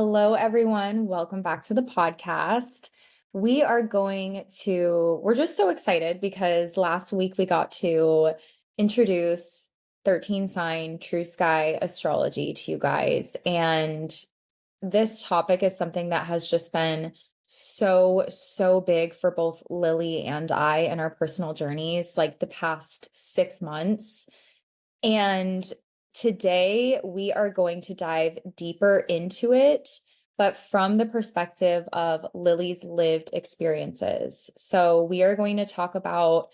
Hello, everyone. Welcome back to the podcast. We're just so excited because last week we got to introduce 13 sign TrueSky astrology to you guys. And this topic is something that has just been so big for both Lily and I in our personal journeys, like the past 6 months. And today we are going to dive deeper into it, but from the perspective of Lily's lived experiences. So we are going to talk about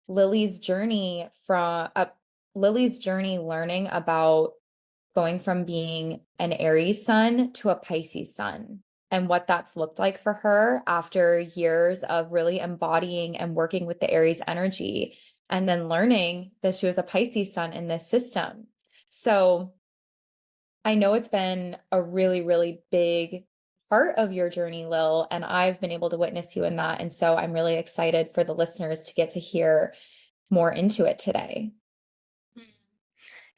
Lily's journey from Lily's journey learning about going from being an Aries sun to a Pisces sun and what that's looked like for her after years of really embodying and working with the Aries energy and then learning that she was a Pisces sun in this system. So I know it's been a really big part of your journey, Lil, and I've been able to witness you in that. And so I'm really excited for the listeners to get to hear more into it today.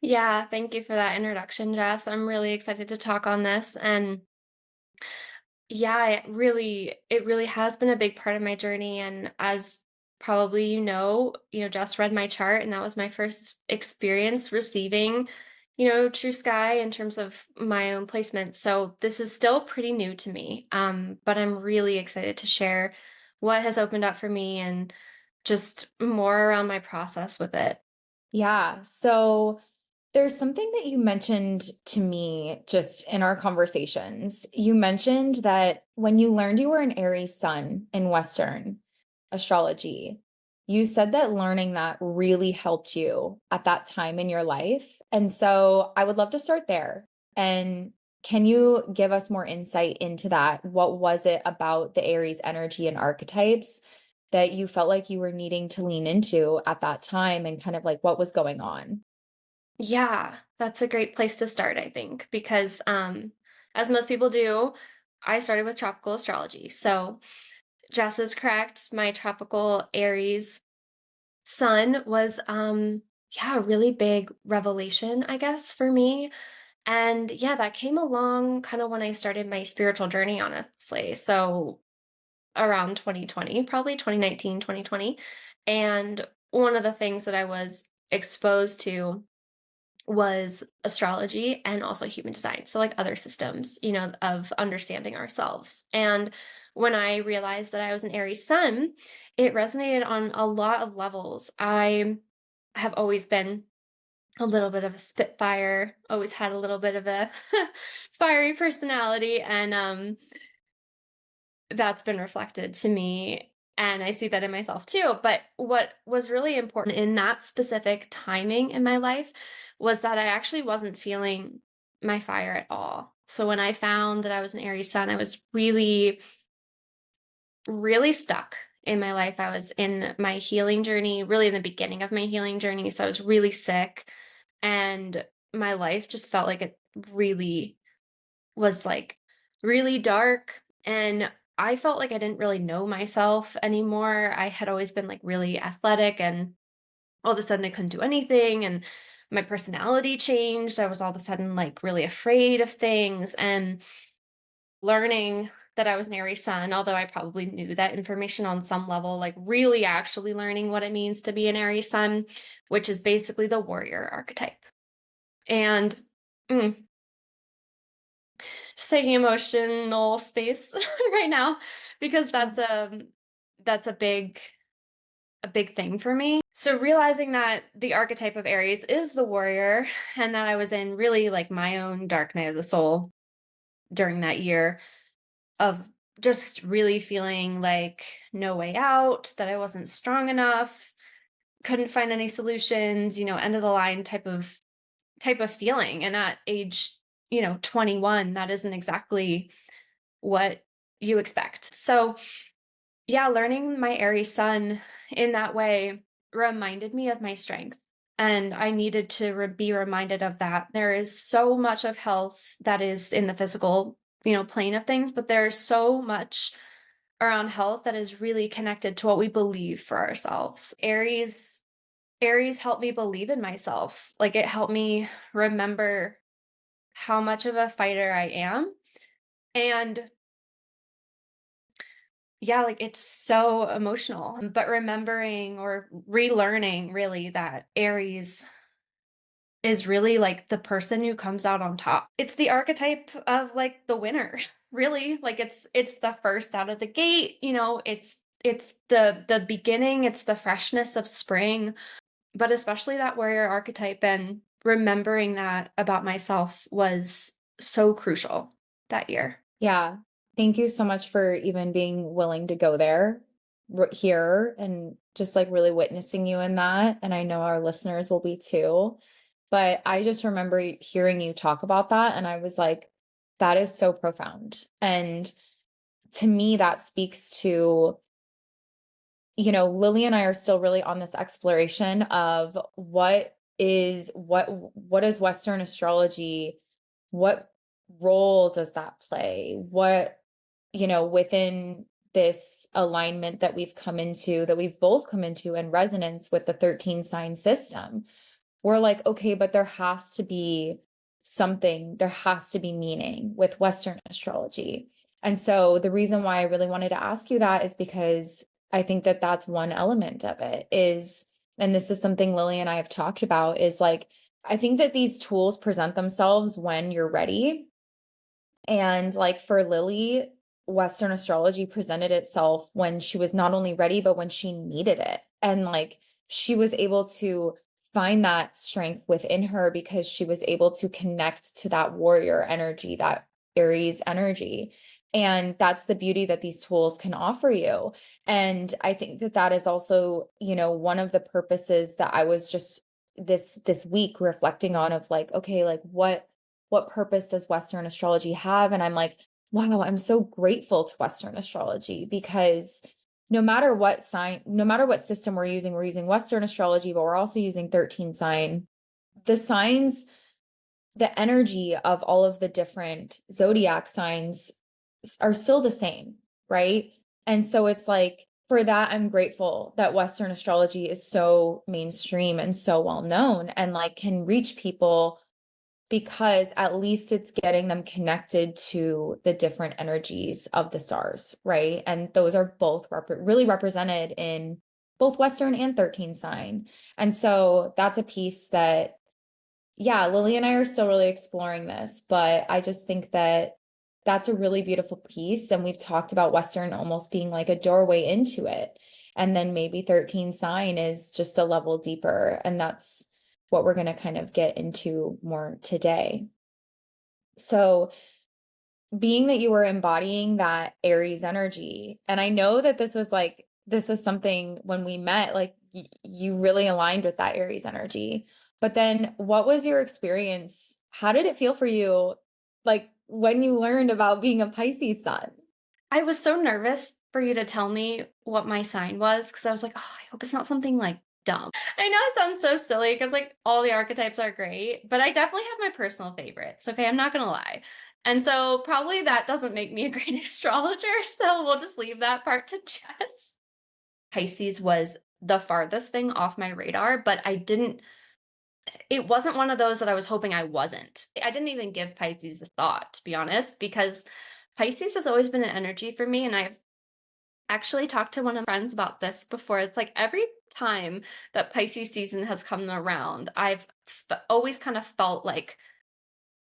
Yeah, thank you for that introduction, Jess. I'm really excited to talk on this. And yeah, it really has been a big part of my journey. And as probably Jess read my chart, and that was my first experience receiving, True Sky in terms of my own placement. So this is still pretty new to me. But I'm really excited to share what has opened up for me and just more around my process with it. Yeah. So there's something that you mentioned to me just in our conversations. You mentioned that when you learned you were an Aries sun in Western astrology, you said that learning that really helped you at that time in your life. And so I would love to start there. And can you give us more insight into that? What was it about the Aries energy and archetypes that you felt like you were needing to lean into at that time and kind of like what was going on? Yeah, that's a great place to start, I think, because as most people do, I started with tropical astrology. So Jess is correct. My tropical Aries sun was yeah, a really big revelation, I guess, for me. And yeah, that came along kind of when I started my spiritual journey, honestly. So around 2020, probably 2019, 2020. And one of the things that I was exposed to was astrology and also human design. So, like other systems, of understanding ourselves. And when I realized that I was an Aries sun, it resonated on a lot of levels. I have always been a little bit of a spitfire, always had a little bit of a fiery personality. And that's been reflected to me. And I see that in myself too. But what was really important in that specific timing in my life was that I actually wasn't feeling my fire at all. So when I found that I was an Aries sun, I was really stuck in my life. I was in my healing journey, really in the beginning of my healing journey. So I was really sick and my life just felt like it really was like really dark, and I felt like I didn't really know myself anymore. I had always been like really athletic, and all of a sudden I couldn't do anything, and my personality changed. I was all of a sudden like really afraid of things, and learning that I was an Aries sun, although I probably knew that information on some level, like really actually learning what it means to be an Aries sun, which is basically the warrior archetype. And mm, just taking emotional space right now because that's a big thing for me. So realizing that the archetype of Aries is the warrior and that I was in really like my own dark night of the soul during that year of just really feeling like no way out, that I wasn't strong enough, couldn't find any solutions, end of the line type of feeling. And at age, 21, that isn't exactly what you expect. So, yeah, learning my Aries sun in that way reminded me of my strength. And I needed to be reminded of that. There is so much of health that is in the physical, plane of things, but there's so much around health that is really connected to what we believe for ourselves. Aries helped me believe in myself. Like it helped me remember how much of a fighter I am And yeah, like it's so emotional. But remembering or relearning really that Aries is really like the person who comes out on top. It's the archetype of like the winner, really. Like it's the first out of the gate, it's the beginning, it's the freshness of spring, but especially that warrior archetype, and remembering that about myself was so crucial that year. Yeah. Thank you so much for even being willing to go there here and just like really witnessing you in that. And I know our listeners will be too. But I just remember hearing you talk about that. And I was like, that is so profound. And to me, that speaks to, Lily and I are still really on this exploration of what is Western astrology? What role does that play? Within this alignment that we've come into, that we've both come into in resonance with the 13 sign system, we're like, okay, but there has to be something, there has to be meaning with Western astrology. And so the reason why I really wanted to ask you that is because I think that that's one element of it is, and this is something Lily and I have talked about, is like, I think that these tools present themselves when you're ready. And like for Lily, Western astrology presented itself when she was not only ready, but when she needed it. And like she was able to find that strength within her because she was able to connect to that warrior energy, that Aries energy. And that's the beauty that these tools can offer you. And I think that that is also, one of the purposes that I was just this week reflecting on of like, okay, like what purpose does Western astrology have? And I'm like, wow, I'm so grateful to Western astrology because no matter what sign, no matter what system we're using Western astrology, but we're also using 13 sign. The signs, the energy of all of the different zodiac signs are still the same, right? And so it's like, for that, I'm grateful that Western astrology is so mainstream and so well known and like can reach people because at least it's getting them connected to the different energies of the stars, right? And those are both really represented in both Western and 13 sign. And so that's a piece that, yeah, Lily and I are still really exploring this, but I just think that that's a really beautiful piece. And we've talked about Western almost being like a doorway into it. And then maybe 13 sign is just a level deeper. And that's what we're going to kind of get into more today. So, being that you were embodying that Aries energy, and I know that this was something when we met, like you really aligned with that Aries energy. But then what was your experience? How did it feel for you, like when you learned about being a Pisces sun? I was so nervous for you to tell me what my sign was because I was like, oh, I hope it's not something like dumb. I know it sounds so silly because like all the archetypes are great, but I definitely have my personal favorites. Okay, I'm not gonna lie. And so probably that doesn't make me a great astrologer. So we'll just leave that part to Jess. Pisces was the farthest thing off my radar, but it wasn't one of those that I was hoping I wasn't. I didn't even give Pisces a thought, to be honest, because Pisces has always been an energy for me. And I've actually talked to one of my friends about this before. It's like every time that Pisces season has come around, I've always kind of felt like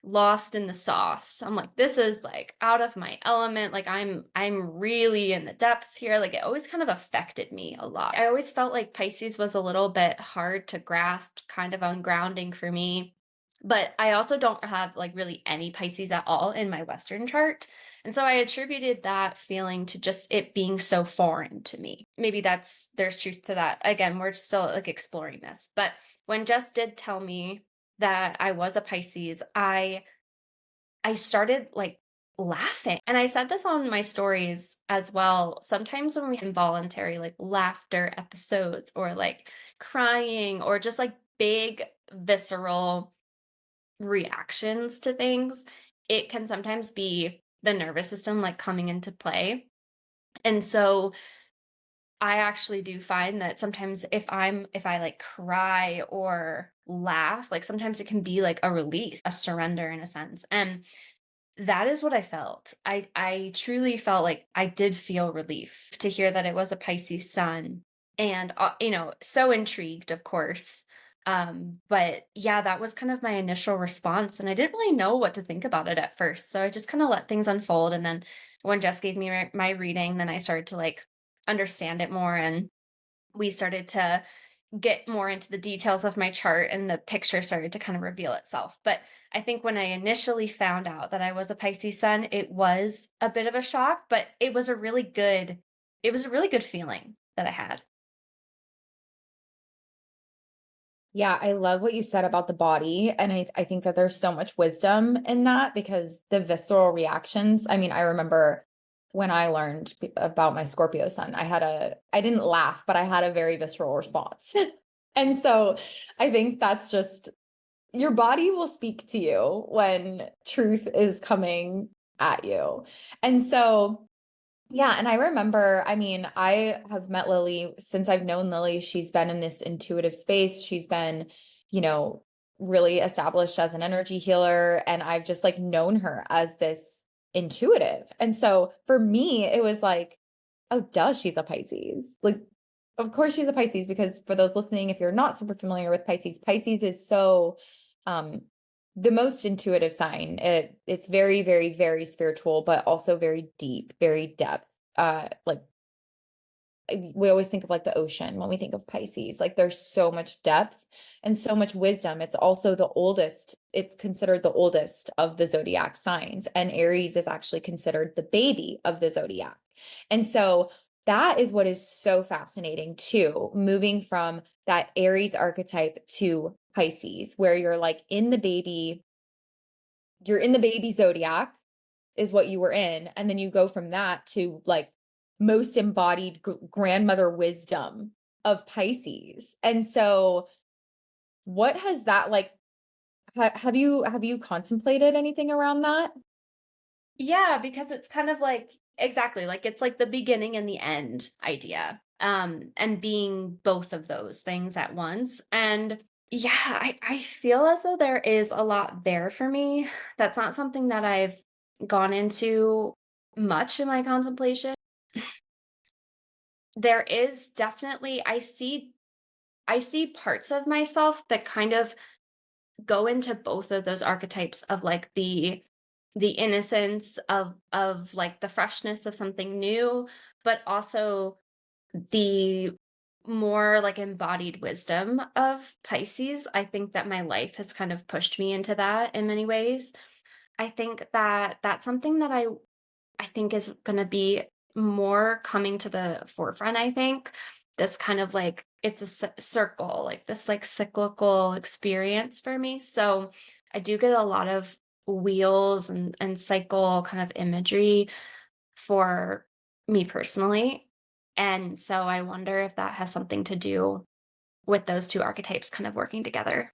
lost in the sauce. I'm like, this is like out of my element. Like I'm really in the depths here. Like it always kind of affected me a lot. I always felt like Pisces was a little bit hard to grasp, kind of ungrounding for me. But I also don't have like really any Pisces at all in my Western chart. And so I attributed that feeling to just it being so foreign to me. Maybe there's truth to that. Again, we're still like exploring this. But when Jess did tell me that I was a Pisces, I started like laughing. And I said this on my stories as well. Sometimes when we have involuntary like laughter episodes or like crying or just like big visceral reactions to things, it can sometimes be the nervous system like coming into play. And so I actually do find that sometimes if I like cry or laugh, like sometimes it can be like a release, a surrender in a sense. And that is what I felt. I truly felt like I did feel relief to hear that it was a Pisces sun, and, so intrigued, of course. But yeah, that was kind of my initial response, and I didn't really know what to think about it at first, so I just kinda let things unfold, and then when Jess gave me my reading, then I started to, like, understand it more, and we started to get more into the details of my chart, and the picture started to kind of reveal itself. But I think when I initially found out that I was a Pisces sun, it was a bit of a shock, but it was a really good feeling that I had. Yeah, I love what you said about the body. And I think that there's so much wisdom in that because the visceral reactions. I mean, I remember when I learned about my Scorpio sun, I didn't laugh, but I had a very visceral response. And so I think that's just your body will speak to you when truth is coming at you. And so yeah, and I remember, I mean, I have met Lily since I've known Lily. She's been in this intuitive space. She's been, you know, really established as an energy healer. And I've just like known her as this intuitive. And so for me, it was like, oh, duh, she's a Pisces. Like, of course she's a Pisces, because for those listening, if you're not super familiar with Pisces, Pisces is so um the most intuitive sign. It's very, very, very spiritual, but also very deep, very depth. Like we always think of like the ocean when we think of Pisces. Like there's so much depth and so much wisdom. It's also the oldest, it's considered the oldest of the zodiac signs. And Aries is actually considered the baby of the zodiac. And so that is what is so fascinating too, moving from that Aries archetype to Pisces, where you're in the baby zodiac is what you were in. And then you go from that to like most embodied grandmother wisdom of Pisces. And so what has that like, have you contemplated anything around that? Yeah, because it's kind of like exactly, like it's like the beginning and the end idea. And being both of those things at once. And yeah, I feel as though there is a lot there for me. That's not something that I've gone into much in my contemplation. There is definitely I see parts of myself that kind of go into both of those archetypes of like the innocence of like the freshness of something new, but also the more like embodied wisdom of Pisces. I think that my life has kind of pushed me into that in many ways. I think that that's something that I think is going to be more coming to the forefront. I think this kind of like it's a circle, like this like cyclical experience for me. So I do get a lot of wheels and cycle kind of imagery for me personally. And so I wonder if that has something to do with those two archetypes kind of working together.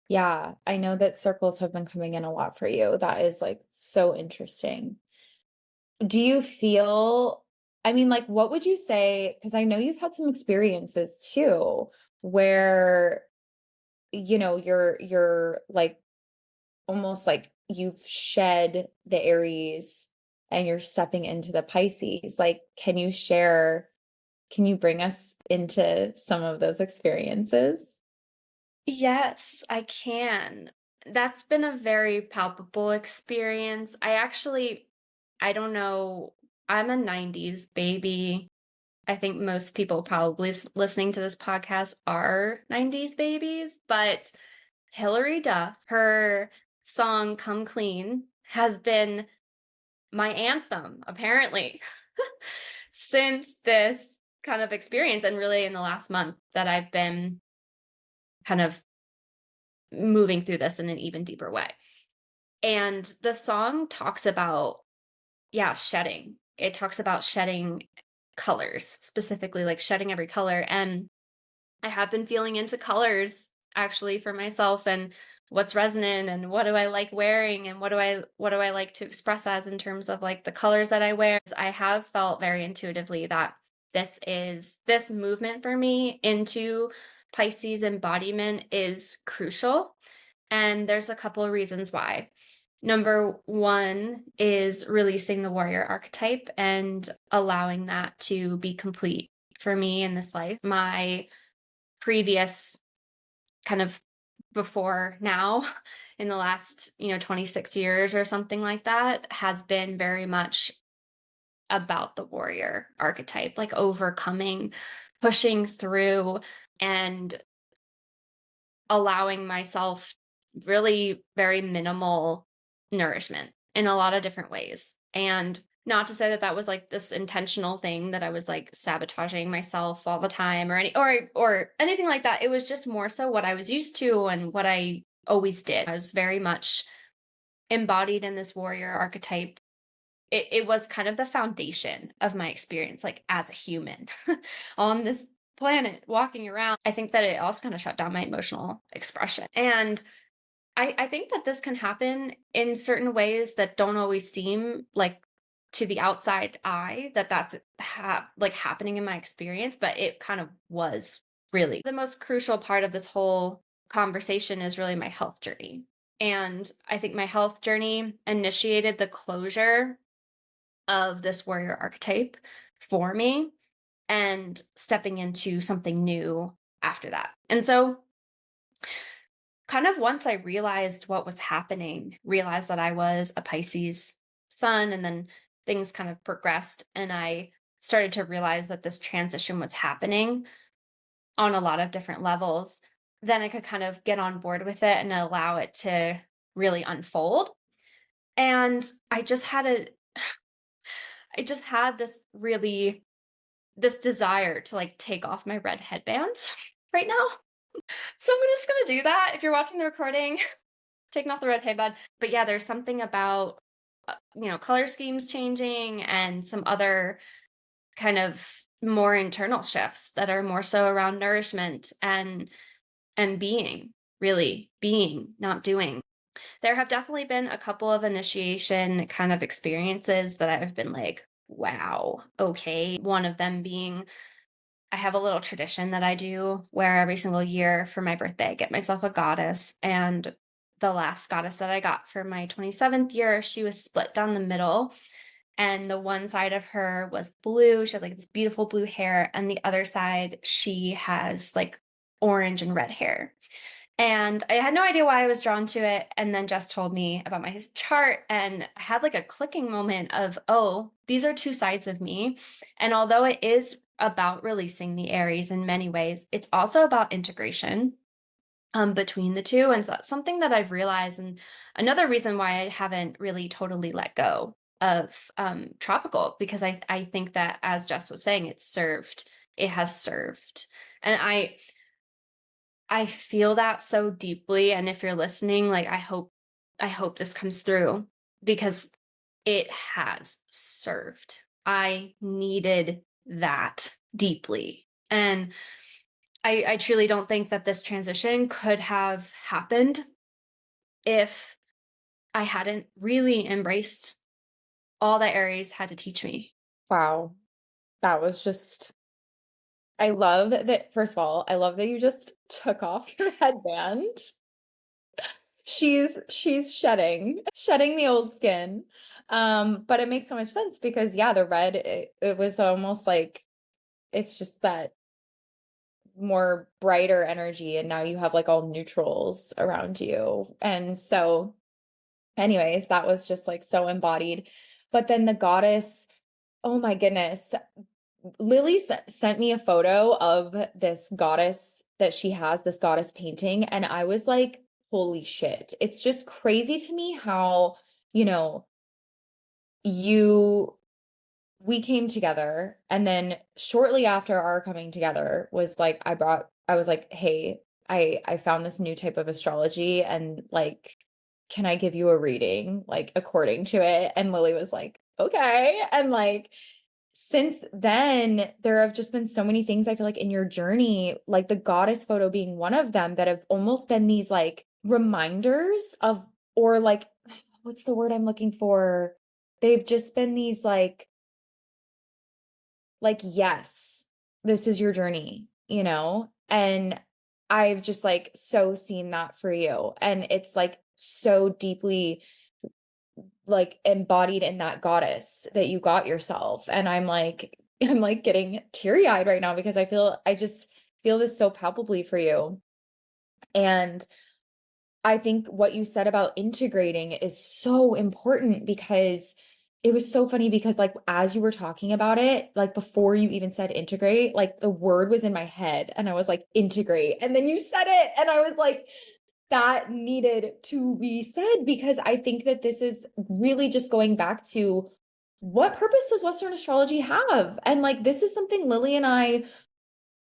Yeah, I know that circles have been coming in a lot for you. That is like so interesting. Do you feel, I mean, like, what would you say? Because I know you've had some experiences too, where, you're like almost like you've shed the Aries and you're stepping into the Pisces. Like, can you bring us into some of those experiences? Yes, I can. That's been a very palpable experience. I don't know, I'm a 90s baby. I think most people probably listening to this podcast are 90s babies, but Hilary Duff, her song Come Clean has been my anthem, apparently, since this kind of experience. And really, in the last month, that I've been kind of moving through this in an even deeper way. And the song talks about, yeah, shedding. It talks about shedding colors, specifically like shedding every color. And I have been feeling into colors actually for myself and what's resonant and what do I like wearing and what do I like to express as in terms of like the colors that I wear. I have felt very intuitively that this movement for me into Pisces embodiment is crucial, and there's a couple of reasons why. Number one is releasing the warrior archetype and allowing that to be complete for me in this life. My previous kind of before now in the last 26 years or something like that has been very much about the warrior archetype, like overcoming, pushing through, and allowing myself really very minimal nourishment in a lot of different ways. And not to say that that was like this intentional thing that I was like sabotaging myself all the time or or anything like that. It was just more so what I was used to and what I always did. I was very much embodied in this warrior archetype. It was kind of the foundation of my experience, like as a human on this planet walking around. I think that it also kind of shut down my emotional expression. And I think that this can happen in certain ways that don't always seem like to the outside eye that that's like happening in my experience, but it kind of was really. The most crucial part of this whole conversation is really my health journey. And I think my health journey initiated the closure of this warrior archetype for me and stepping into something new after that. And so kind of once I realized what was happening, realized that I was a Pisces sun, and then things kind of progressed, and I started to realize that this transition was happening on a lot of different levels, then I could kind of get on board with it and allow it to really unfold. And I just had this desire to like take off my red headband right now. So I'm just gonna do that. If you're watching the recording, taking off the red headband. But yeah, there's something about color schemes changing and some other kind of more internal shifts that are more so around nourishment and being, really being, not doing. There have definitely been a couple of initiation kind of experiences that I've been like, wow, okay. One of them being I have a little tradition that I do where every single year for my birthday, I get myself a goddess. And the last goddess that I got for my 27th year, she was split down the middle. And the one side of her was blue. She had like this beautiful blue hair. And the other side, she has like orange and red hair. And I had no idea why I was drawn to it. And then Jess told me about my chart, and I had like a clicking moment of, oh, these are two sides of me. And although it is about releasing the Aries in many ways, it's also about integration between the two. And so that's something that I've realized. And another reason why I haven't really totally let go of tropical, because I think that, as Jess was saying, it has served. And I feel that so deeply, and if you're listening, like I hope this comes through because it has served. I needed that deeply. And I truly don't think that this transition could have happened if I hadn't really embraced all that Aries had to teach me. Wow. That was just, I love that. First of all, I love that you just took off your headband. She's shedding the old skin. But it makes so much sense because yeah, the red, it was almost like it's just that more brighter energy, and now you have like all neutrals around you. And so anyways, that was just like so embodied. But then the goddess, oh my goodness. Lily sent me a photo of this goddess that she has, this goddess painting, and I was like, holy shit. It's just crazy to me how, you know, you we came together, and then shortly after our coming together was like I was like, "Hey, I found this new type of astrology, and like, can I give you a reading like according to it?" And Lily was like, "Okay." And like since then, there have just been so many things I feel like in your journey, like the goddess photo being one of them, that have almost been these like reminders of, or like, what's the word I'm looking for? They've just been these yes, this is your journey, you know? And I've just like so seen that for you. And it's like so deeply like embodied in that goddess that you got yourself. And I'm like getting teary-eyed right now because I just feel this so palpably for you. And I think what you said about integrating is so important because it was so funny because like as you were talking about it, like before you even said integrate, like the word was in my head and I was like integrate. And then you said it and I was like, that needed to be said because I think that this is really just going back to what purpose does Western astrology have? And like this is something Lily and I,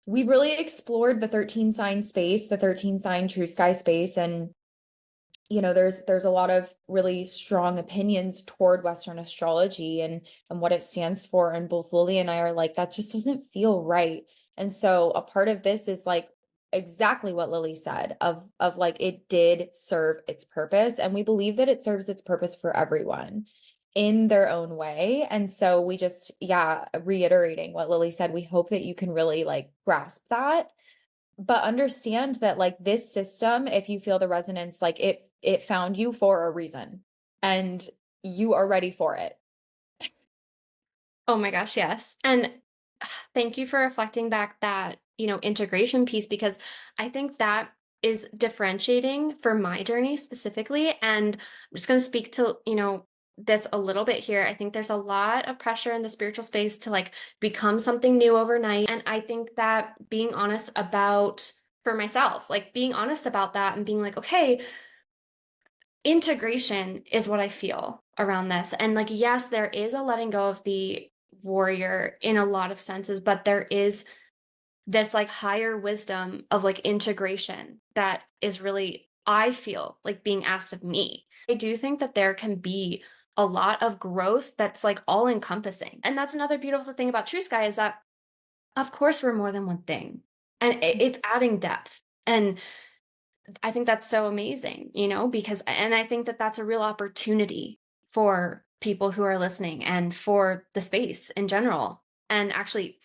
we've really explored the 13 sign space, the 13 sign TrueSky space. And you know, there's a lot of really strong opinions toward Western astrology and what it stands for. And both Lily and I are like, that just doesn't feel right. And so a part of this is like exactly what Lily said of like it did serve its purpose. And we believe that it serves its purpose for everyone in their own way. And so we just, yeah, reiterating what Lily said, we hope that you can really like grasp that, but understand that like this system, if you feel the resonance, like it found you for a reason and you are ready for it. Oh my gosh, yes. And thank you for reflecting back that, integration piece, because I think that is differentiating for my journey specifically. And I'm just going to speak to, this a little bit here. I think there's a lot of pressure in the spiritual space to like become something new overnight. And I think that being honest about, for myself, like being honest about that and being like, okay, integration is what I feel around this. And like, yes, there is a letting go of the warrior in a lot of senses, but there is this like higher wisdom of like integration that is really, I feel like being asked of me. I do think that there can be a lot of growth that's like all encompassing. And that's another beautiful thing about True Sky is that, of course, we're more than one thing and it's adding depth. And I think that's so amazing, because, and I think that that's a real opportunity for people who are listening and for the space in general. And actually,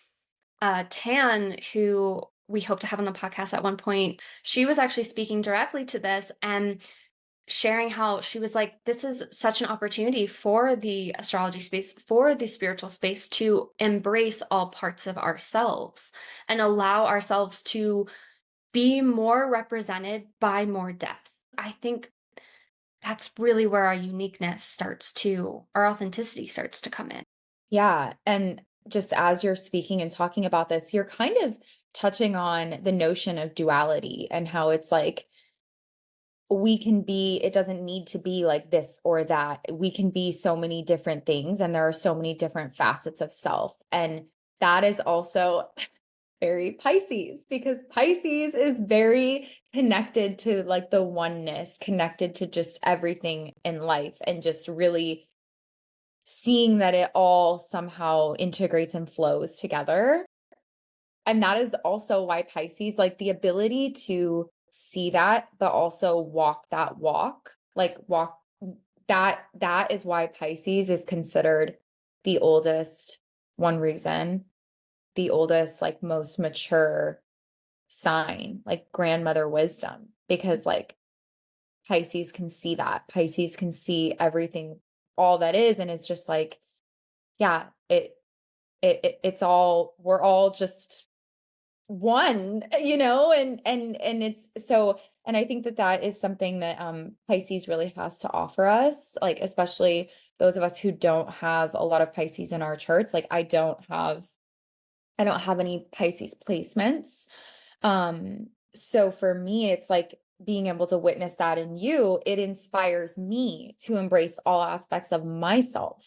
Tan, who we hope to have on the podcast at one point, she was actually speaking directly to this and sharing how she was like, this is such an opportunity for the astrology space, for the spiritual space to embrace all parts of ourselves and allow ourselves to be more represented by more depth. I think that's really where our uniqueness starts to, our authenticity starts to come in. Yeah. And just as you're speaking and talking about this, you're kind of touching on the notion of duality and how it's like we can be, it doesn't need to be like this or that. We can be so many different things, and there are so many different facets of self. And that is also very Pisces because Pisces is very connected to like the oneness, connected to just everything in life, and just really seeing that it all somehow integrates and flows together. And that is also why Pisces, like the ability to see that, but also walk that walk, like walk that is why Pisces is considered the oldest, one reason, the oldest, like most mature sign, like grandmother wisdom, because like Pisces can see that. Pisces can see everything, all that is, and it's just like, yeah, it's all, we're all just one, and it's so, and I think that that is something that Pisces really has to offer us, like especially those of us who don't have a lot of Pisces in our charts. Like I don't have any Pisces placements. So for me, it's like being able to witness that in you, it inspires me to embrace all aspects of myself,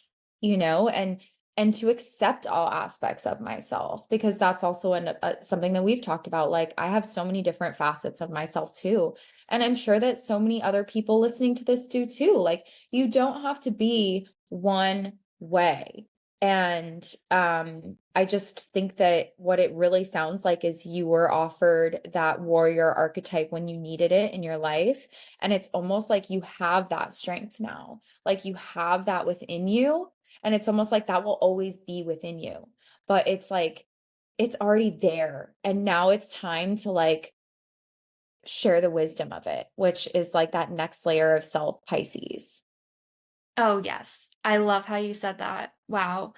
and to accept all aspects of myself, because that's also something that we've talked about. Like I have so many different facets of myself too. And I'm sure that so many other people listening to this do too. Like you don't have to be one way. And I just think that what it really sounds like is you were offered that warrior archetype when you needed it in your life. And it's almost like you have that strength now, like you have that within you. And it's almost like that will always be within you. But it's like, it's already there. And now it's time to like share the wisdom of it, which is like that next layer of self Pisces. Oh, yes. I love how you said that. Wow.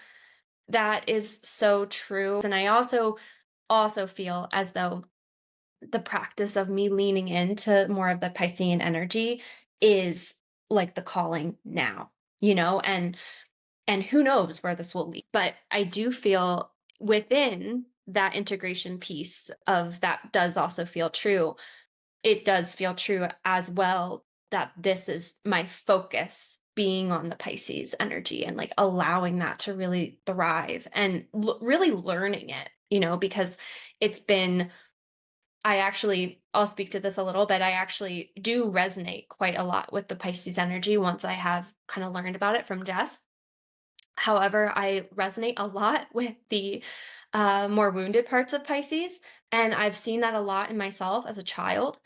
That is so true. And I also feel as though the practice of me leaning into more of the Piscean energy is like the calling now, and who knows where this will lead. But I do feel within that integration piece of that does also feel true. It does feel true as well that this is my focus being on the Pisces energy and like allowing that to really thrive and really learning it, because it's been, I'll speak to this a little bit. I actually do resonate quite a lot with the Pisces energy once I have kind of learned about it from Jess. However, I resonate a lot with the more wounded parts of Pisces. And I've seen that a lot in myself as a child,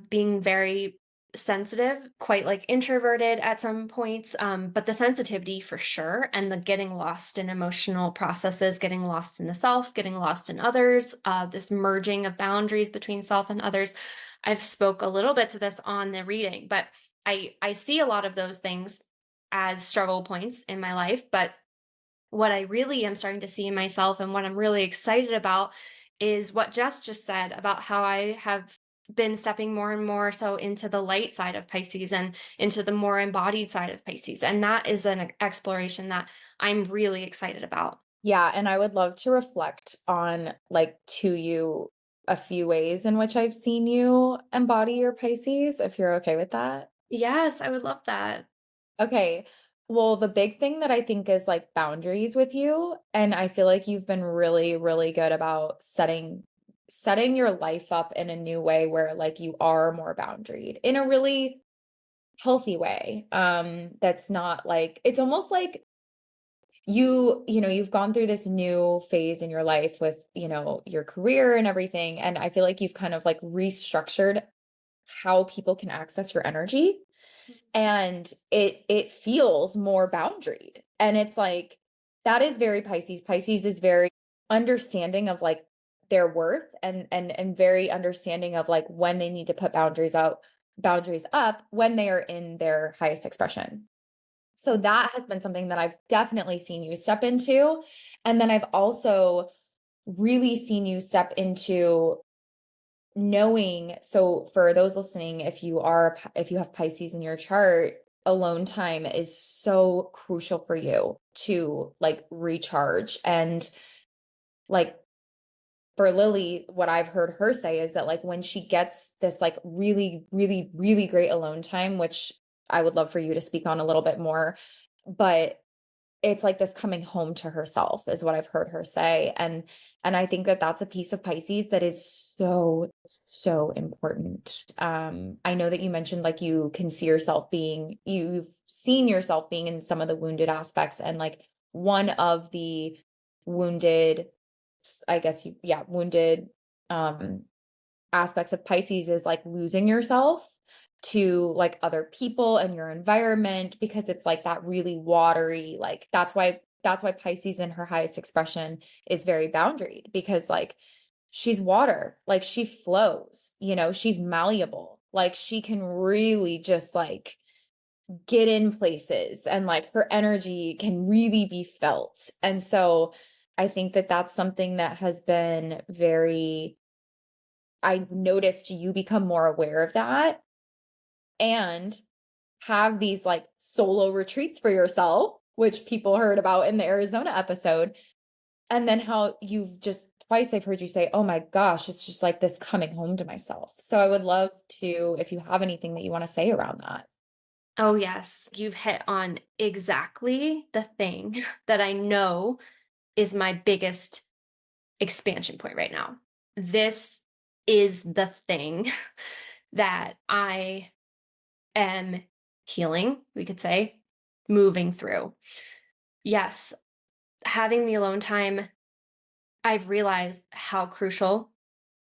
being very sensitive, quite like introverted at some points, but the sensitivity for sure, and the getting lost in emotional processes, getting lost in the self, getting lost in others, this merging of boundaries between self and others. I've spoke a little bit to this on the reading, but I see a lot of those things as struggle points in my life. But what I really am starting to see in myself and what I'm really excited about is what Jess just said about how I have been stepping more and more so into the light side of Pisces and into the more embodied side of Pisces. And that is an exploration that I'm really excited about. Yeah, and I would love to reflect on like to you a few ways in which I've seen you embody your Pisces, if you're okay with that. Yes, I would love that. Okay. Well, the big thing that I think is like boundaries with you, and I feel like you've been really, really good about setting your life up in a new way where like you are more boundaried in a really healthy way. That's not like it's almost like you've gone through this new phase in your life with, your career and everything, and I feel like you've kind of like restructured how people can access your energy, and it feels more boundaried, and it's like that is very Pisces. Pisces is very understanding of like their worth, and very understanding of like when they need to put boundaries up when they are in their highest expression. So that has been something that I've definitely seen you step into, and then I've also really seen you step into knowing. So for those listening, if you have Pisces in your chart, alone time is so crucial for you to like recharge. And like for Lily, what I've heard her say is that like when she gets this like really, really, really great alone time, which I would love for you to speak on a little bit more, but it's like this coming home to herself is what I've heard her say. And I think that that's a piece of Pisces that is so, so important. I know that you mentioned like you've seen yourself being in some of the wounded aspects, and like one of the wounded, I guess wounded um aspects of Pisces is like losing yourself to like other people and your environment, because it's like that really watery, like that's why Pisces in her highest expression is very boundaried, because like she's water, like she flows, she's malleable, like she can really just like get in places, and like her energy can really be felt. And so I think that that's something that has been very, I've noticed you become more aware of that, and have these like solo retreats for yourself, which people heard about in the Arizona episode. And then how you've just twice I've heard you say, oh my gosh, it's just like this coming home to myself. So I would love to, if you have anything that you want to say around that. Oh, yes. You've hit on exactly the thing that I know is my biggest expansion point right now. This is the thing that I am healing, we could say, moving through. Yes, having the alone time, I've realized how crucial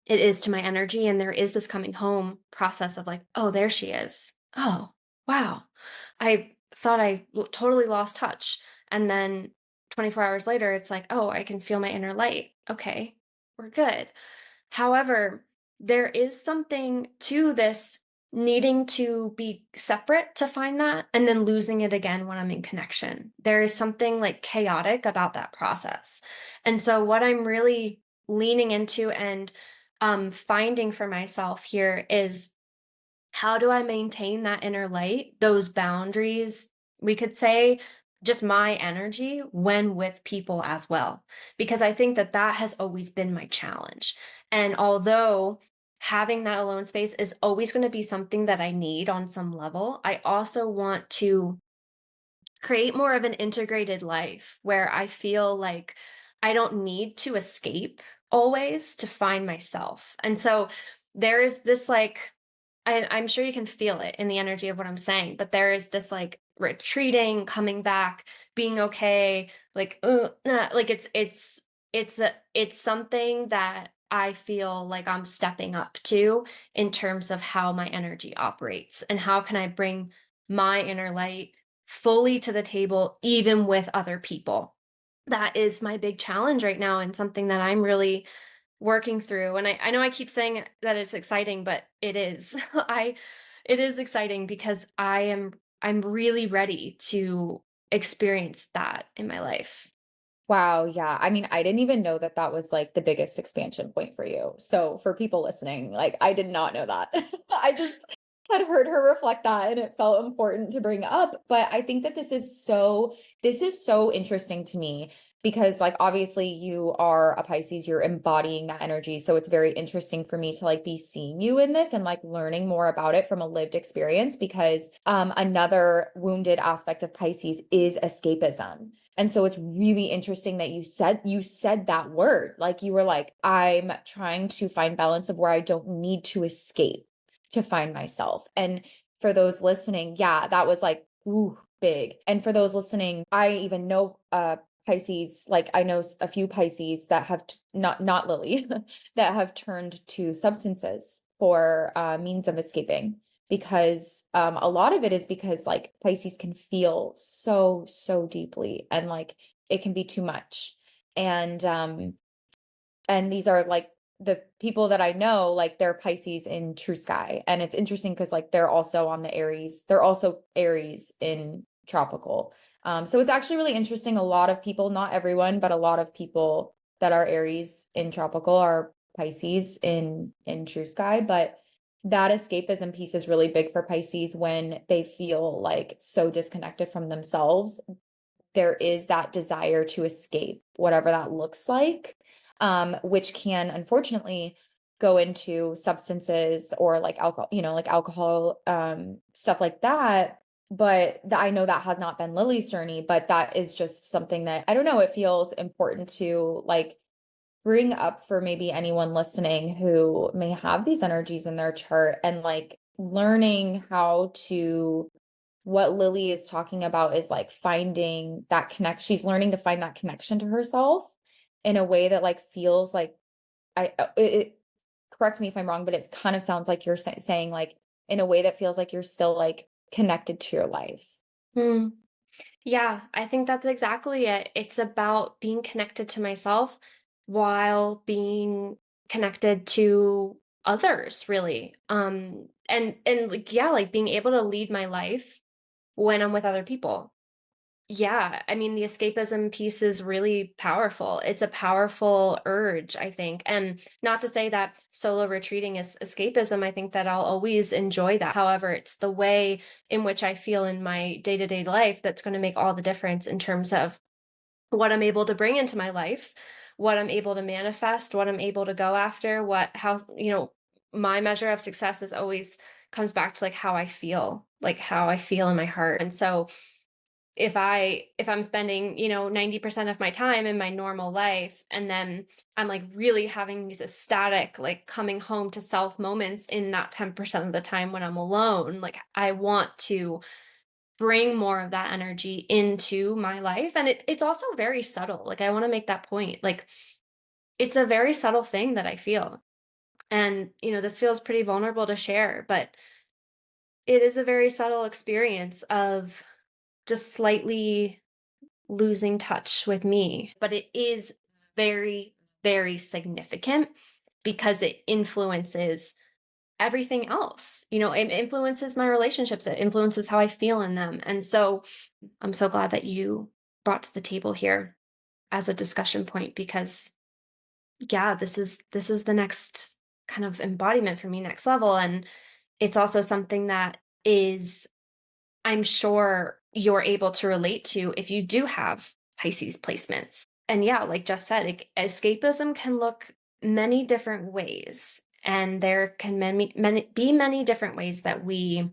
it is to my energy. And there is this coming home process of like, oh, there she is. Oh, wow. I thought totally lost touch. And then 24 hours later, it's like, oh, I can feel my inner light. Okay, we're good. However, there is something to this needing to be separate to find that and then losing it again when I'm in connection. There is something like chaotic about that process. And so what I'm really leaning into and finding for myself here is, how do I maintain that inner light, those boundaries, we could say, just my energy when with people as well? Because I think that that has always been my challenge. And although having that alone space is always going to be something that I need on some level, I also want to create more of an integrated life where I feel like I don't need to escape always to find myself. And so there is this like, I'm sure you can feel it in the energy of what I'm saying, but there is this like retreating, coming back, being okay, like like it's something that I feel like I'm stepping up to in terms of how my energy operates and how can I bring my inner light fully to the table even with other people. That is my big challenge right now and something that I'm really working through. And I know I keep saying that it's exciting, but it is. It is exciting because I'm really ready to experience that in my life. Wow, yeah. I mean, I didn't even know that that was like the biggest expansion point for you. So for people listening, like I did not know that. I just had heard her reflect that and it felt important to bring up. But I think that this is so interesting to me because like obviously you are a Pisces, you're embodying that energy. So it's very interesting for me to like be seeing you in this and like learning more about it from a lived experience because another wounded aspect of Pisces is escapism. And so it's really interesting that you said that word. Like you were like, I'm trying to find balance of where I don't need to escape to find myself. And for those listening, yeah, that was like, ooh, big. And for those listening, I even know Pisces, like I know a few Pisces that have not Lily, that have turned to substances for means of escaping because a lot of it is because like Pisces can feel so deeply and like it can be too much. And these are like the people that I know, like they're Pisces in TrueSky. And it's interesting because like they're also on the Aries, they're also Aries in tropical. So it's actually really interesting. A lot of people, not everyone, but a lot of people that are Aries in tropical are Pisces in TrueSky. But that escapism piece is really big for Pisces when they feel like so disconnected from themselves. There is that desire to escape, whatever that looks like, which can unfortunately go into substances or like alcohol, like alcohol, stuff like that. But I know that has not been Lily's journey, but that is just something that I don't know, it feels important to like bring up for maybe anyone listening who may have these energies in their chart and like learning how to what Lily is talking about is like finding that connect. She's learning to find that connection to herself in a way that like feels like correct me if I'm wrong, but it kind of sounds like you're saying like in a way that feels like you're still like connected to your life. Hmm. Yeah, I think that's exactly it. It's about being connected to myself while being connected to others, really. And like yeah, like being able to lead my life when I'm with other people. Yeah, I mean, the escapism piece is really powerful. It's a powerful urge, I think. And not to say that solo retreating is escapism. I think that I'll always enjoy that. However, it's the way in which I feel in my day-to-day life that's going to make all the difference in terms of what I'm able to bring into my life, what I'm able to manifest, what I'm able to go after, my measure of success is always comes back to like how I feel in my heart. And so if I'm spending, 90% of my time in my normal life and then I'm like really having these ecstatic like coming home to self moments in that 10% of the time when I'm alone, like I want to bring more of that energy into my life. And it's also very subtle. Like I want to make that point. Like it's a very subtle thing that I feel. And this feels pretty vulnerable to share, but it is a very subtle experience of just slightly losing touch with me, but it is very, very significant because it influences everything else. It influences my relationships, it influences how I feel in them. And so I'm so glad that you brought to the table here as a discussion point, because yeah, this is the next kind of embodiment for me, next level. And it's also something that is, I'm sure you're able to relate to if you do have Pisces placements. And yeah, like Jess said, escapism can look many different ways. And there can be many different ways that we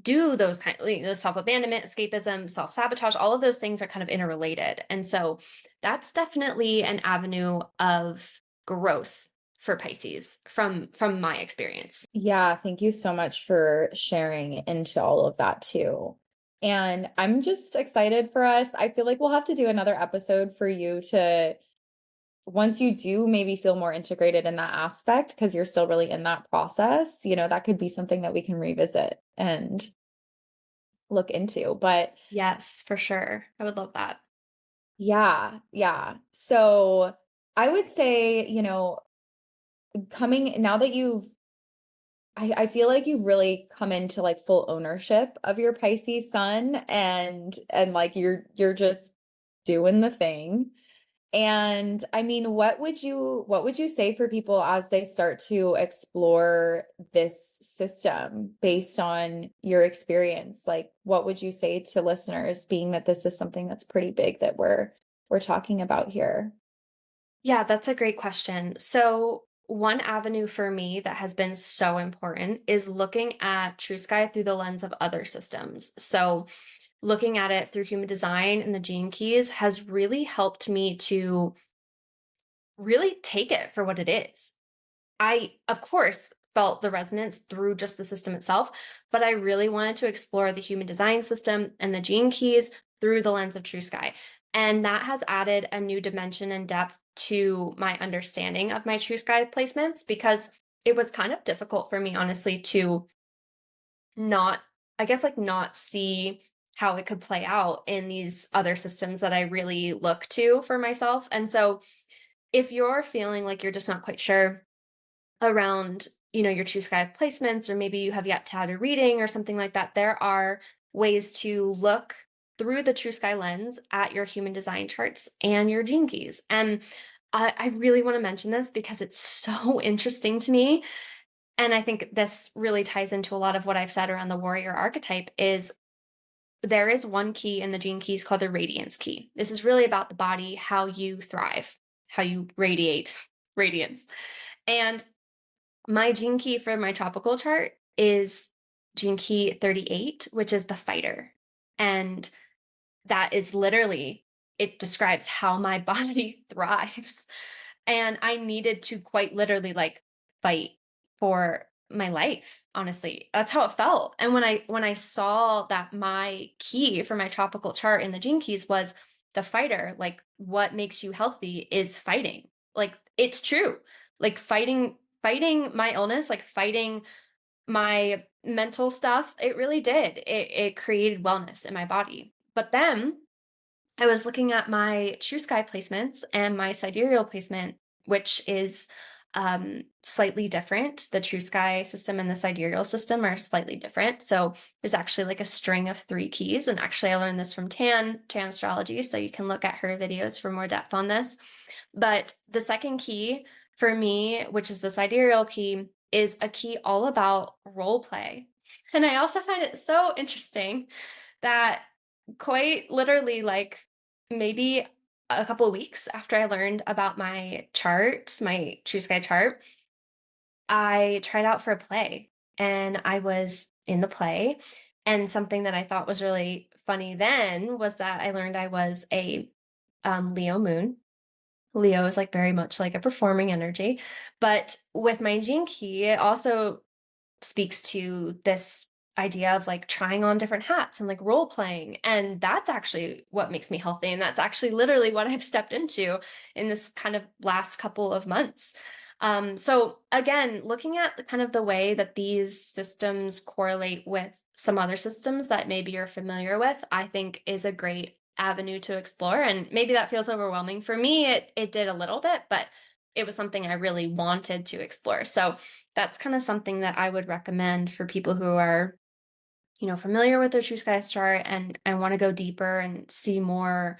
do those kind of, the self-abandonment, escapism, self-sabotage, all of those things are kind of interrelated. And so that's definitely an avenue of growth for Pisces from my experience. Yeah, thank you so much for sharing into all of that too. And I'm just excited for us. I feel like we'll have to do another episode for you to, once you do maybe feel more integrated in that aspect, because you're still really in that process, that could be something that we can revisit and look into. But Yes, for sure. I would love that. yeah, yeah. So I would say, coming now that I feel like you've really come into like full ownership of your Pisces sun, and like you're just doing the thing. And I mean, what would you say for people as they start to explore this system based on your experience? Like, what would you say to listeners, being that this is something that's pretty big that we're talking about here? Yeah, that's a great question. So, one avenue for me that has been so important is looking at TrueSky through the lens of other systems. So, looking at it through human design and the gene keys has really helped me to really take it for what it is. I, of course, felt the resonance through just the system itself, but I really wanted to explore the human design system and the gene keys through the lens of TrueSky. And that has added a new dimension and depth to my understanding of my TrueSky placements, because it was kind of difficult for me, honestly, to not, I guess, like not see how it could play out in these other systems that I really look to for myself. And so if you're feeling like you're just not quite sure around, your true sky placements, or maybe you have yet to have a reading or something like that, there are ways to look through the true sky lens at your human design charts and your gene keys. And I really want to mention this because it's so interesting to me. And I think this really ties into a lot of what I've said around the warrior archetype. Is there is one key in the gene keys called the radiance key. This is really about the body, how you thrive, how you radiate radiance. And my gene key for my tropical chart is gene key 38, which is the fighter. And that is literally, it describes how my body thrives. And I needed to quite literally like fight for my life, honestly. That's how it felt. And when I saw that my key for my tropical chart in the gene keys was the fighter, like what makes you healthy is fighting. Like it's true. Like fighting my illness, like fighting my mental stuff, it really did. It created wellness in my body. But then I was looking at my True Sky placements and my sidereal placement, which is slightly different. The True Sky system and the sidereal system are slightly different. So there's actually like a string of 3 keys. And actually, I learned this from Tan Astrology. So you can look at her videos for more depth on this. But the second key for me, which is the sidereal key, is a key all about role play. And I also find it so interesting that quite literally, like maybe a couple of weeks after I learned about my chart, my True Sky chart, I tried out for a play and I was in the play. And something that I thought was really funny then was that I learned I was a Leo moon. Leo is like very much like a performing energy. But with my gene key, it also speaks to this idea of like trying on different hats and like role playing. And that's actually what makes me healthy. And that's actually literally what I've stepped into in this kind of last couple of months. So again, looking at kind of the way that these systems correlate with some other systems that maybe you're familiar with, I think is a great avenue to explore. And maybe that feels overwhelming. For me, it did a little bit, but it was something I really wanted to explore. So that's kind of something that I would recommend for people who are, familiar with their True Skies chart and want to go deeper and see more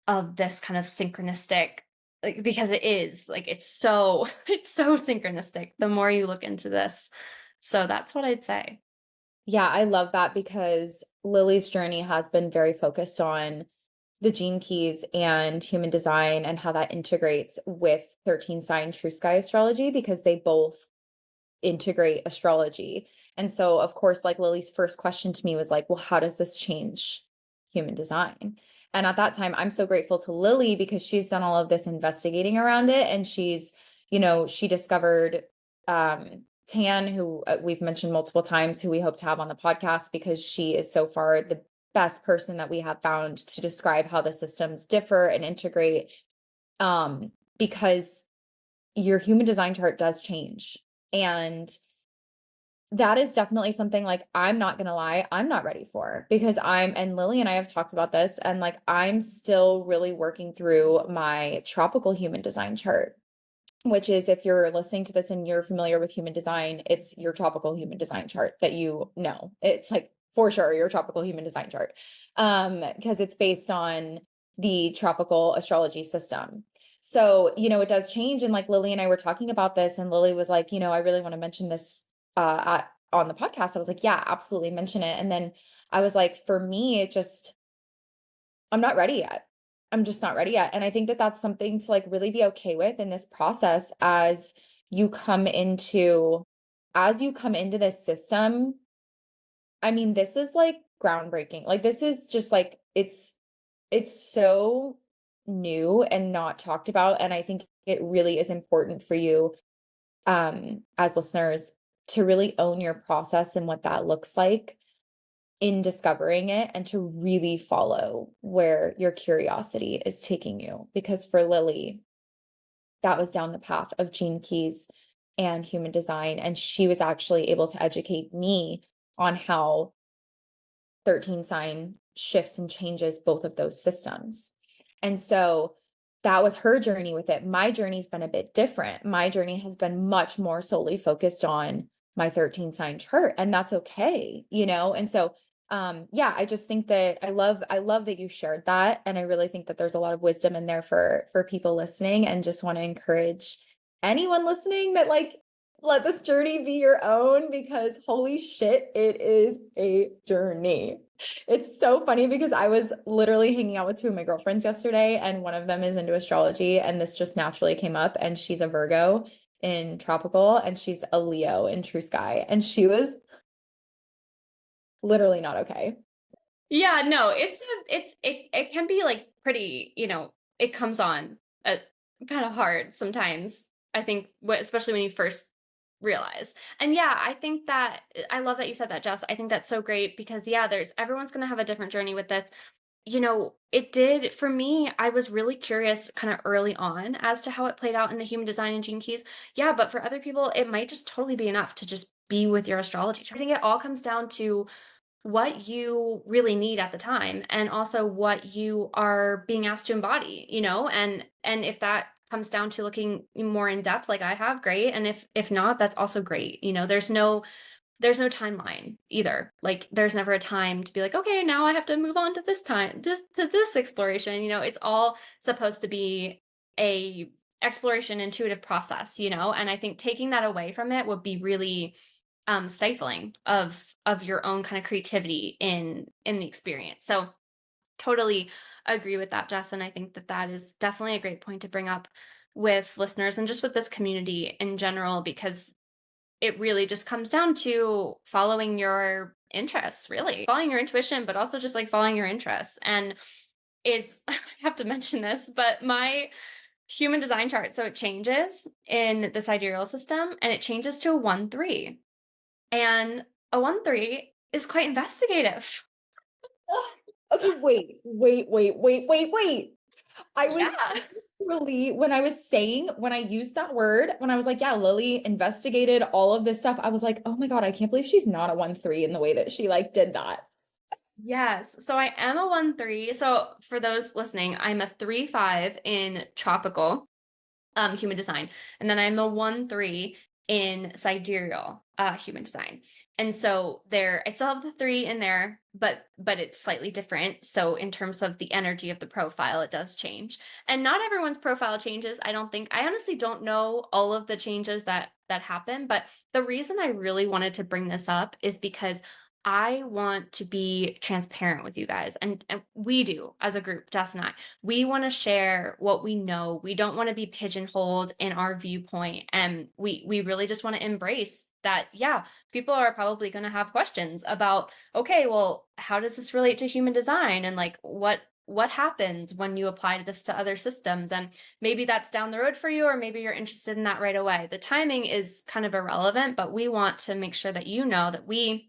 of this kind of synchronistic, like, because it is like it's so it's so synchronistic the more you look into this. So that's what I'd say. Yeah, I love that because Lily's journey has been very focused on the gene keys and human design and how that integrates with 13 sign true sky astrology because they both integrate astrology. And so, of course, like Lily's first question to me was like, well, how does this change human design? And at that time, I'm so grateful to Lily because she's done all of this investigating around it. And she discovered Tan, who we've mentioned multiple times, who we hope to have on the podcast because she is so far the best person that we have found to describe how the systems differ and integrate. Because your human design chart does change. And that is definitely something like I'm not gonna lie, I'm not ready for because and Lily and I have talked about this, and like I'm still really working through my tropical human design chart, which is if you're listening to this and you're familiar with human design, it's your tropical human design chart that you know. It's like for sure your tropical human design chart. Because it's based on the tropical astrology system. So, it does change. And like Lily and I were talking about this, and Lily was like, I really want to mention this on the podcast. I was like, yeah, absolutely mention it. And then I was like, for me, I'm not ready yet. I'm just not ready yet. And I think that that's something to like really be okay with in this process you come into, as you come into this system. I mean, this is like groundbreaking. Like this is just like, it's so new and not talked about. And I think it really is important for you, as listeners to really own your process and what that looks like in discovering it and to really follow where your curiosity is taking you. Because for Lily, that was down the path of gene keys and human design. And she was actually able to educate me on how 13 sign shifts and changes both of those systems. And so that was her journey with it. My journey's been a bit different. My journey has been much more solely focused on my 13 sign chart, and that's okay, And so yeah, I just think that I love that you shared that, and I really think that there's a lot of wisdom in there for people listening, and just want to encourage anyone listening that like let this journey be your own because holy shit, it is a journey. It's so funny because I was literally hanging out with two of my girlfriends yesterday, and one of them is into astrology, and this just naturally came up, and she's a Virgo in tropical, and she's a Leo in true sky, and she was literally not okay. Yeah, no, it can be like pretty, it comes on kind of hard sometimes. I think especially when you first realize. And yeah, I think that I love that you said that, Jess. I think that's so great because yeah, there's everyone's going to have a different journey with this. It did for me. I was really curious kind of early on as to how it played out in the human design and gene keys. Yeah, but for other people, it might just totally be enough to just be with your astrology chart. I think it all comes down to what you really need at the time and also what you are being asked to embody, and if that comes down to looking more in depth like I have, great, and if not, that's also great. There's no timeline either. Like there's never a time to be like, okay, now I have to move on to this time, just to this exploration. It's all supposed to be a exploration intuitive process, and I think taking that away from it would be really stifling of your own kind of creativity in the experience. So totally agree with that, Jess, and I think that that is definitely a great point to bring up with listeners and just with this community in general, because it really just comes down to following your interests, really following your intuition, but also just like following your interests. And it's I have to mention this, but my human design chart, so it changes in the sidereal system and it changes to a 1-3. And a 1-3 is quite investigative. Okay, wait. I was Yeah. really, when I used that word, when I was like, yeah, Lily investigated all of this stuff, I was like, oh my God, I can't believe she's not a 1-3 in the way that she like did that. Yes. So I am a 1-3. So for those listening, I'm a 3-5 in tropical. human design. And then I'm a 1-3 in sidereal human design. And so there I still have the 3 in there, but it's slightly different. So in terms of the energy of the profile, it does change. And not everyone's profile changes. I don't think I honestly don't know all of the changes that happen, but the reason I really wanted to bring this up is because I want to be transparent with you guys, and we do as a group, Jess and I. We want to share what we know. We don't want to be pigeonholed in our viewpoint, and we really just want to embrace that. Yeah, people are probably going to have questions about, okay, well, how does this relate to human design, and like what happens when you apply this to other systems, and maybe that's down the road for you, or maybe you're interested in that right away. The timing is kind of irrelevant, but we want to make sure that you know that we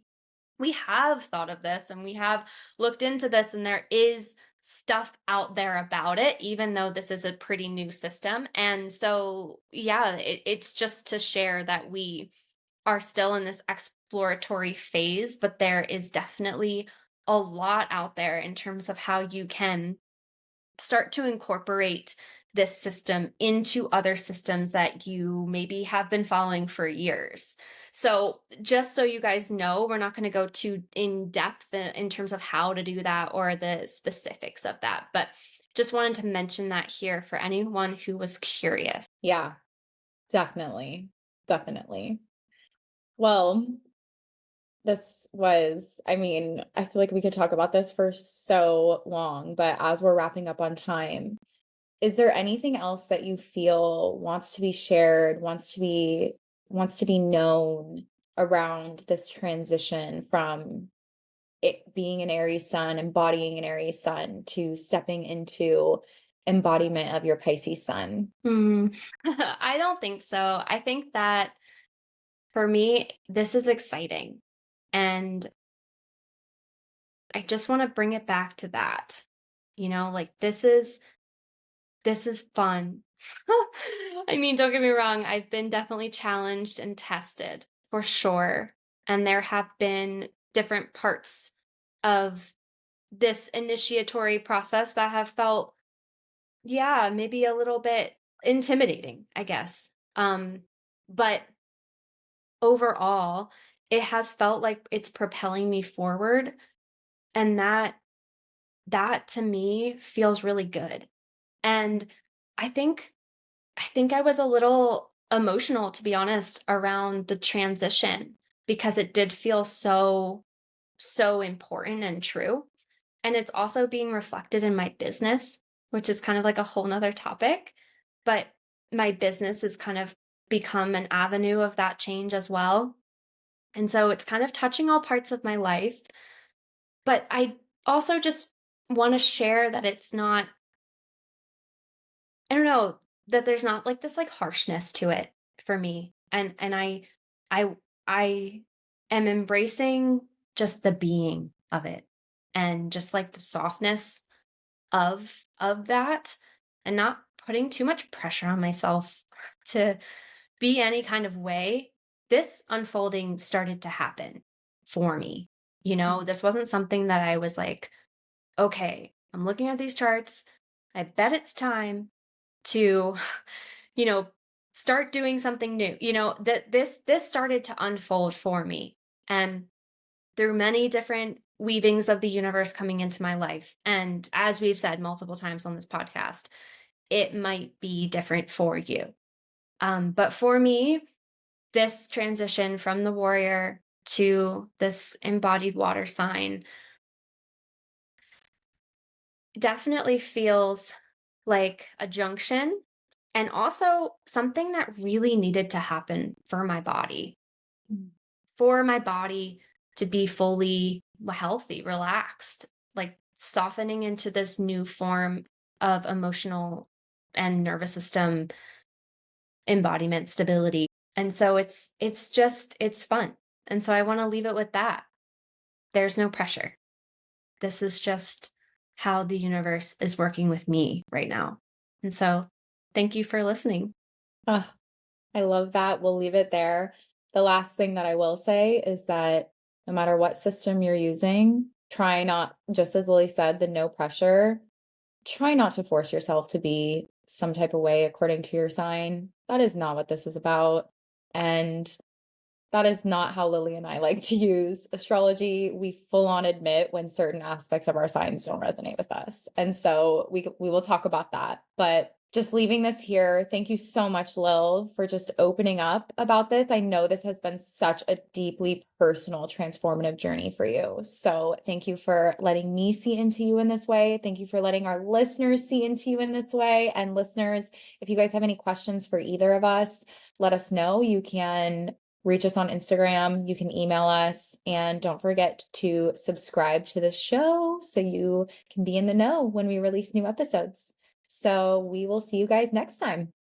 have thought of this and we have looked into this, and there is stuff out there about it, even though this is a pretty new system. And so, yeah, it's just to share that we are still in this exploratory phase, but there is definitely a lot out there in terms of how you can start to incorporate this system into other systems that you maybe have been following for years. So, just so you guys know, we're not going to go too in depth in terms of how to do that or the specifics of that, but just wanted to mention that here for anyone who was curious. Yeah, definitely. Definitely. Well, this was, I mean, I feel like we could talk about this for so long, but as we're wrapping up on time, is there anything else that you feel wants to be shared, wants to be known around this transition from it being an Aries sun, embodying an Aries sun, to stepping into embodiment of your Pisces sun? Hmm. I don't think so. I think that for me, this is exciting. And I just want to bring it back to that. Like this is fun. I mean, don't get me wrong, I've been definitely challenged and tested for sure. And there have been different parts of this initiatory process that have felt, yeah, maybe a little bit intimidating, I guess. But overall, it has felt like it's propelling me forward. And that to me feels really good. And I think I think I was a little emotional, to be honest, around the transition because it did feel so important and true. And it's also being reflected in my business, which is kind of like a whole nother topic. But my business has kind of become an avenue of that change as well. And so it's kind of touching all parts of my life. But I also just want to share that it's not, I don't know, that there's not like this like harshness to it for me. And I I am embracing just the being of it, and just like the softness of that, and not putting too much pressure on myself to be any kind of way. This unfolding started to happen for me. This wasn't something that I was like, okay, I'm looking at these charts. I bet it's time to, you know, start doing something new. That this started to unfold for me. And through many different weavings of the universe coming into my life. And as we've said multiple times on this podcast, it might be different for you. But for me, this transition from the warrior to this embodied water sign definitely feels like a junction, and also something that really needed to happen Mm. for my body to be fully healthy, relaxed, like softening into this new form of emotional and nervous system embodiment stability. And so it's fun. And so I want to leave it with that. There's no pressure. This is just how the universe is working with me right now. And so thank you for listening. Oh, I love that. We'll leave it there. The last thing that I will say is that no matter what system you're using, try not, just as Lily said, the no pressure, try not to force yourself to be some type of way according to your sign. That is not what this is about. And that is not how Lily and I like to use astrology. We full on admit when certain aspects of our signs don't resonate with us. And so we will talk about that. But just leaving this here, thank you so much, Lil, for just opening up about this. I know this has been such a deeply personal, transformative journey for you. So thank you for letting me see into you in this way. Thank you for letting our listeners see into you in this way. And listeners, if you guys have any questions for either of us, let us know. You can reach us on Instagram. You can email us. And don't forget to subscribe to the show so you can be in the know when we release new episodes. So we will see you guys next time.